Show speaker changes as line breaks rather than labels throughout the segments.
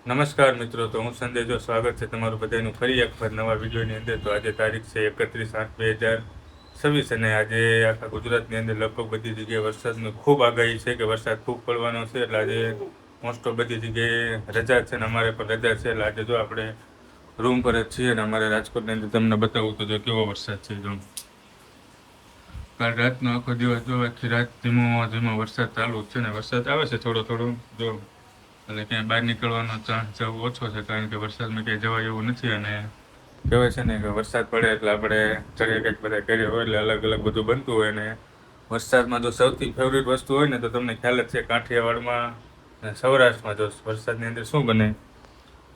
નમસ્કાર મિત્રો, તો હું સંજય જો સ્વાગત છે તમારું બધાનું ફરી એક વખત નવા વિડીયોની અંદર. તો આજે તારીખ છે 31/8/2026 અને આજે આખા ગુજરાતની અંદર લગભગ બધી જગ્યાએ વરસાદની ખૂબ આગાહી છે કે વરસાદ ખૂબ પડવાનો છે. એટલે આજે મોસ્ટ ઓફ બધી જગ્યાએ રજા છે અને અમારે પણ રજા છે. એટલે આજે જો આપણે રૂમ પર જ છીએ અને અમારે રાજકોટની અંદર તમને બતાવું તો જો કેવો વરસાદ છે. જો કાલ રાતનો આખો દિવસ જો આખી રાત ધીમો ધીમો વરસાદ ચાલુ છે ને વરસાદ આવે છે થોડો થોડો જો, એટલે ક્યાંય બહાર નીકળવાનો ચાન્સ ઓછો છે કારણ કે વરસાદમાં ક્યાંય જવાય એવું નથી. અને કહેવાય છે ને કે વરસાદ પડે એટલે આપણે ચડે કંઈક બધા કરીએ હોય એટલે અલગ અલગ બધું બનતું હોય. ને વરસાદમાં જો સૌથી ફેવરિટ વસ્તુ હોય ને તો તમને ખ્યાલ જ છે કાઠિયાવાડમાં અને સૌરાષ્ટ્રમાં જો વરસાદની અંદર શું બને,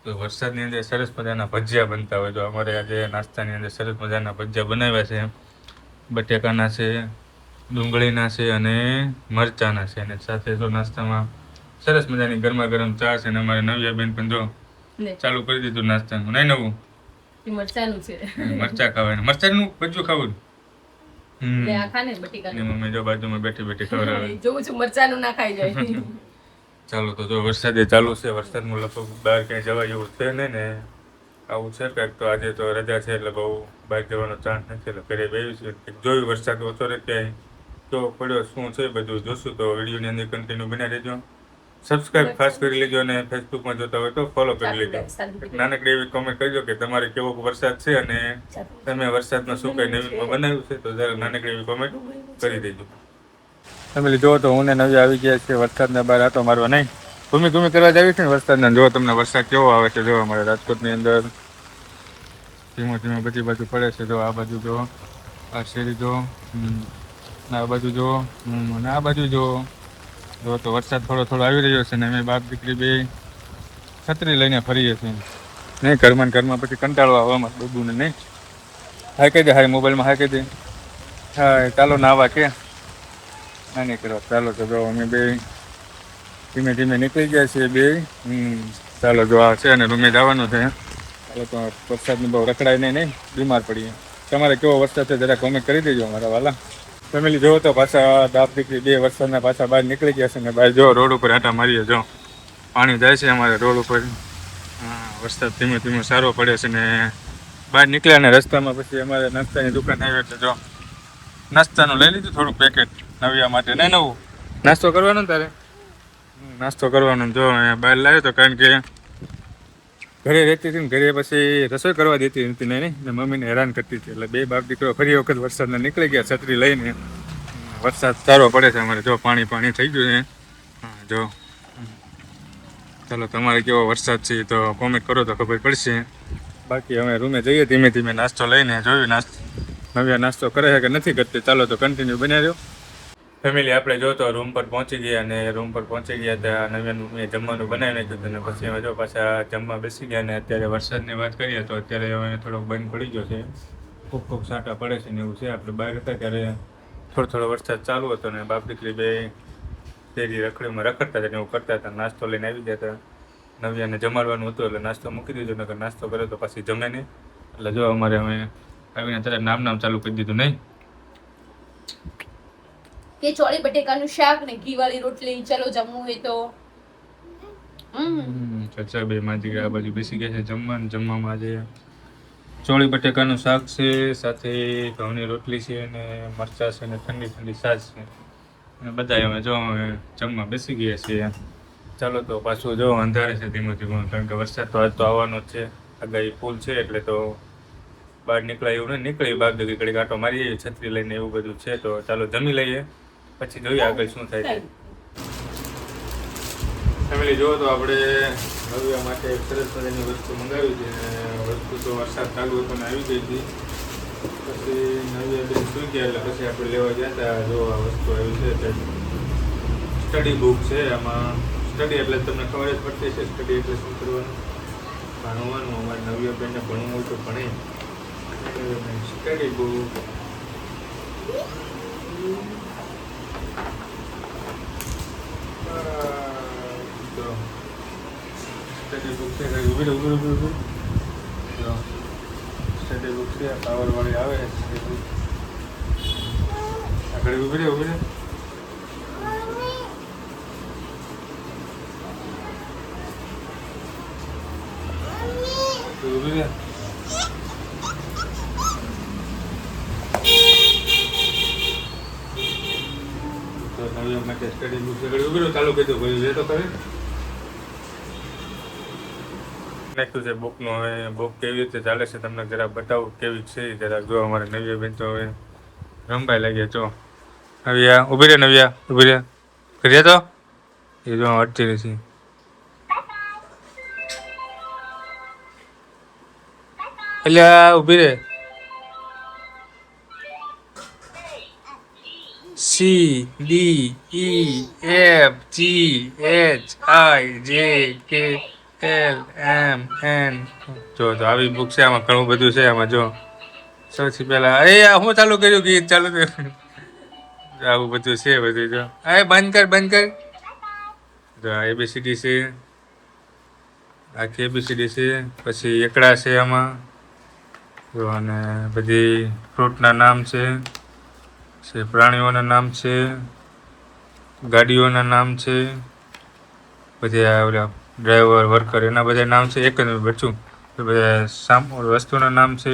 તો વરસાદની અંદર સરસ મજાના ભજીયા બનતા હોય. તો અમારે આજે નાસ્તાની અંદર સરસ મજાના ભજીયા બનાવ્યા છે, બટેકાના છે, ડુંગળીના છે અને મરચાંના છે. અને સાથે જો નાસ્તામાં સરસ મજાની ગરમા ગરમ ચા છે. અને અમારે નવ્યાબેન પણ જો ચાલુ કરી દીધું નાસ્તાનું. નહીં નવું મરચાનું છે, મરચા ખાવાનું, મરચાનું ભજીયું ખાવું. મમ્મી જો બાજુમાં બેઠી બેઠી ખવડાવે. જોઉં છું મરચાનું ના ખાઈ જાય. ચાલો તો જો વરસાદે ચાલુ છે. વરસાદમાં લગભગ બહાર ક્યાંય જવાય એવું છે નહીં ને આવું છે કંઈક. તો આજે તો રજા છે એટલે બહુ બહાર જવાનો ચાન્સ નથી. એટલે ઘરે બેસી છે જોયું વરસાદ ઓછો રહે ક્યાંય કેવો પડ્યો શું છે બધું જોશું. તો વિડીયોની અંદર કન્ટિન્યુ બના રહેજો. સબસ્ક્રાઇબ ખાસ કરી લેજો અને ફેસબુકમાં જોતા હોય તો ફોલો કરી લેજો. નાનકડી એવી કોમેન્ટ કરજો કે તમારે કેવો વરસાદ છે અને તમે વરસાદમાં શું કઈ નવીનમાં બનાવ્યું છે. તો જરા નાનકડી એવી કોમેન્ટ કરી દેજો. તમે જો તો હું ને નવી આવી ગયા છે વરસાદના બહાર આટો મારવા. નહીં ઘૂમી કરવા જ આવી છે ને વરસાદના. જો તમને વરસાદ કેવો આવે છે. જો અમારે રાજકોટની અંદર ધીમો ધીમો બધી બાજુ પડે છે. જો આ બાજુ જો, આ શેરી જો, આ બાજુ જો અને આ બાજુ જો તો વરસાદ થોડો થોડો આવી રહ્યો છે. ને અમે બાપ દીકરી બે છત્રી લઈને ફરીએ છીએ. નહીં ઘરમાં પછી કંટાળો આવે અમારે બબુને. નહીં હાય કહી દે, હાય મોબાઈલમાં હાય કહી દે. હા ચાલો નાવા કે ના નીકળો. ચાલો તો જો અમે બે ધીમે ધીમે નીકળી ગયા છીએ બે. ચાલો જો આ છે અને રૂમે જવાનું છે. ચાલો તો વરસાદની બહુ રખડાય નહીં બીમાર પડીએ. તમારે કેવો વરસાદ છે જરા કોમેન્ટ કરી દેજો અમારા વાલા ફેમિલી. જોવો તો પાછા બાપ દીકરી બે વરસાદના પાછા બહાર નીકળી ગયા છે. ને બહાર જો રોડ ઉપર આટા મારીએ. જો પાણી જાય છે અમારે રોડ ઉપર. વરસાદ ધીમે ધીમે સારો પડે છે. ને બહાર નીકળ્યા ને રસ્તામાં પછી અમારે નાસ્તાની દુકાન આવી એટલે જો નાસ્તાનું લઈ લીધું થોડુંક પેકેટ નવ્યા માટે. નહીં નવું નાસ્તો કરવાનો તારે નાસ્તો કરવાનો. જો બહાર લાવ્યો તો કારણ કે ઘરે રહેતી હતી ને ઘરે પછી રસોઈ કરવા દેતી નથી નહીં ને મમ્મીને હેરાન કરતી હતી. એટલે બે બાપ દીકરો ફરી વખત વરસાદના નીકળી ગયા છત્રી લઈને. વરસાદ સારો પડે છે અમારે. જો પાણી થઈ ગયું છે. હા જો ચાલો તમારે કેવો વરસાદ છે તો કોમેન્ટ કરો તો ખબર પડશે. બાકી અમે રૂમે જઈએ ધીમે ધીમે નાસ્તો લઈને. જોયું નવ્યા નાસ્તો કરે છે કે નથી કરતી. ચાલો તો કન્ટિન્યુ બન્યા રહ્યો ફેમિલી. આપણે જો તો રૂમ પર પહોંચી ગયા અને રૂમ પર પહોંચી ગયા ત્યાં નવ્યાનું મેં જમવાનું બનાવી નાખ્યું હતું. અને પછી અમે જો પાછા જમવા બેસી ગયા. અને અત્યારે વરસાદની વાત કરીએ તો અત્યારે હવે થોડોક બંધ પડી ગયો છે. ખૂબ છાંટા પડે છે ને એવું છે. આપણે બહાર હતા ત્યારે થોડો વરસાદ ચાલુ હતો ને બાપ દીકરી બે શેરી રખડીમાં રખડતા હતા ને એવું કરતા હતા. નાસ્તો લઈને આવી ગયા હતા. નવ્યાને જમાડવાનું હતું એટલે નાસ્તો મૂકી દીધો. નકર નાસ્તો કરે તો પાછી જમે નહીં. એટલે જો અમારે અમે આવીને ત્યારે નામ ચાલુ કરી દીધું. નહીં
કે ચોળી બટેકાનું શાક ને ઘી વાળી રોટલી. ચલો જમવું હોય તો
ચાચા બે માજી આ બાજુ બેસી ગયા છે જમવામાં. આજે ચોળી બટેકાનું શાક છે, સાથે ઘઉંની રોટલી છે અને મરચાં છે અને ઠંડી છાશ છે. અને બધા અમે જો જમવા બેસી ગયા છીએ. ચાલો તો પાછું જો અંધારે છે ધીમો કારણ કે વરસાદ તો આજ તો આવવાનો જ છે. આગાહી ફૂલ છે એટલે તો બહાર નીકળાય એવું નહીં. નીકળી બાર દગી કડી કાંટો મારીએ છત્રી લઈને એવું બધું છે. તો ચાલો જમી લઈએ પછી જોઈએ આગળ શું થાય છે. ફેમિલી જોવો તો આપણે નવ્યા માટે સરસ મજાની વસ્તુ મંગાવી છે. વસ્તુ તો વરસાદ ચાલુ હતો ને આવી ગઈ હતી. પછી નવ્યા બેન સુઈ ગયા એટલે પછી આપણે લેવા ગયા હતા. જો આ વસ્તુ આવી છે સ્ટડી બુક છે. આમાં સ્ટડી એટલે તમને ખબર જ પડતી છે સ્ટડી એટલે શું કરવાનું, ભણવાનું. અમારે નવ્યા બેનને ભણવું હોય તો ભણે. સ્ટડી બુક સ્ટડી બુક છે. સ્ટડી બુક છે પાવરવાળી આવે. આગળ ઉભી રહે. તું ઊભી રહે. તો નવી માટે સ્ટડી બુક છે ઊભી રહો ચાલુ કરી દો કોઈ એ તો કરે નાખ્યું છે બુકનું હવે બુક કેવી રીતે ચાલે છે તમને જરા બતાવું કેવી છે જરા જો અમારે નવ્યા બેન તો હવે રંભાઈ લાગ્યા જો નવ્યા ઊભી રહે નવ્યા ઊભી રહે કરીએ તો એ જો અટકી રહી છે અલ્યા ઊભી રહે C D E F G H I J K L M N જો તો આવી બુક છે આમાં ઘણું બધું છે આમાં જો સૌથી પહેલા આ હું ચાલુ કર્યું ગીત ચાલુ કર્યું આવું બધું છે બધું જો બંધ કર જો ABCD છે આખી ABCD છે પછી એકડા છે આમાં જો અને બધી ફ્રૂટના નામ છે પ્રાણીઓના નામ છે ગાડીઓના નામ છે પછી આ ઓલા ડ્રાઈવર વર્કર એના બધા નામ છે એક જ બચ્ચું બધા વસ્તુના નામ છે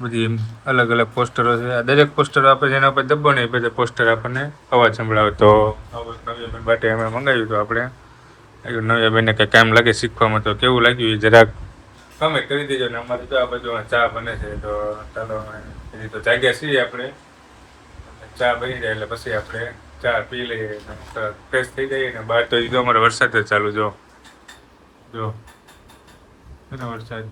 બધી અલગ અલગ પોસ્ટરો છે આ દરેક પોસ્ટર આપણે જેના ઉપર દબાણે એ બધા પોસ્ટર આપણને અવાજ સંભળાવે તો નવ્યાબેન માટે અમે મંગાવ્યું તો આપણે નવ્યાબેનને કંઈ કામ લાગે શીખવામાં તો કેવું લાગ્યું એ જરાક કમેન્ટ કરી દેજો ને અમારે તો આ બધું ચા બને છે તો ચાલો હજી તો જાગ્યા છીએ આપણે ચા બની જાય એટલે પછી આપણે ચા પી લઈએ ફ્રેશ થઈ જઈએ ને બહાર તો જો અમારે વરસાદ જ ચાલુ જો વરસાદ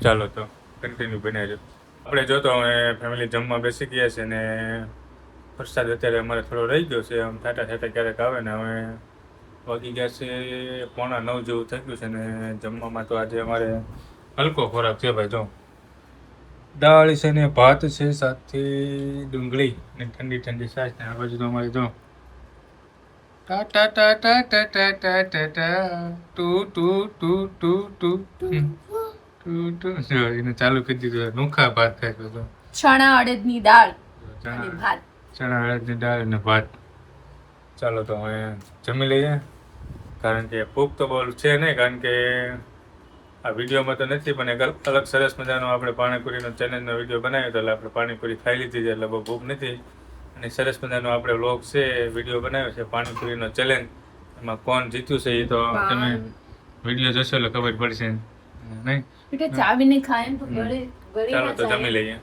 ચાલો તો કન્ટિન્યુ બનાવજો આપણે જો તો અમે ફેમિલી જમવા બેસી ગયા છે ને વરસાદ અત્યારે અમારે થોડો રહી ગયો છે આમ ઠાટા ક્યારેક આવે ને હવે વાગી ગયા છે 8:45 જેવું થઈ ગયું છે ને જમવામાં તો આજે અમારે હલકો ખોરાક છે ભાઈ જો દાળ છે ને ભાત છે સાથે ડુંગળી ને ઠંડી છાશ ને આ બાજુ તો અમારે જો ટા ટા ટા ટા ટા ટા ટા ટા ટા ટુ ટુ ટુ ટુ ટુ ટુ જો એને ચાલુ કરી દીધું નોખા ભાત ખાય તો
ચણા અડદની દાળ અને ભાત
ચણા અડદની દાળ અને ભાત ચાલો તો હવે જમી લઈએ કારણ કે ભૂખ તો બહુ છે નહીં કારણ કે આ વિડીયોમાં તો નથી પણ એક અલગ સરસ મજાનો આપણે પાણીપુરીનો ચેલેન્જનો વિડીયો બનાવ્યો તો એટલે આપણે પાણીપુરી ખાઈ લીધી છે એટલે બહુ ભૂખ નથી અને સરસ મજાનો આપણે વ્લોગ છે વિડીયો બનાવ્યો છે પાણીપુરીનો ચેલેન્જ એમાં કોણ જીત્યું છે એ તો તમે વિડીયો જોશો એટલે ખબર પડશે નહીં
ચાવીને ખાય તો
ચાલો તો જમી લઈએ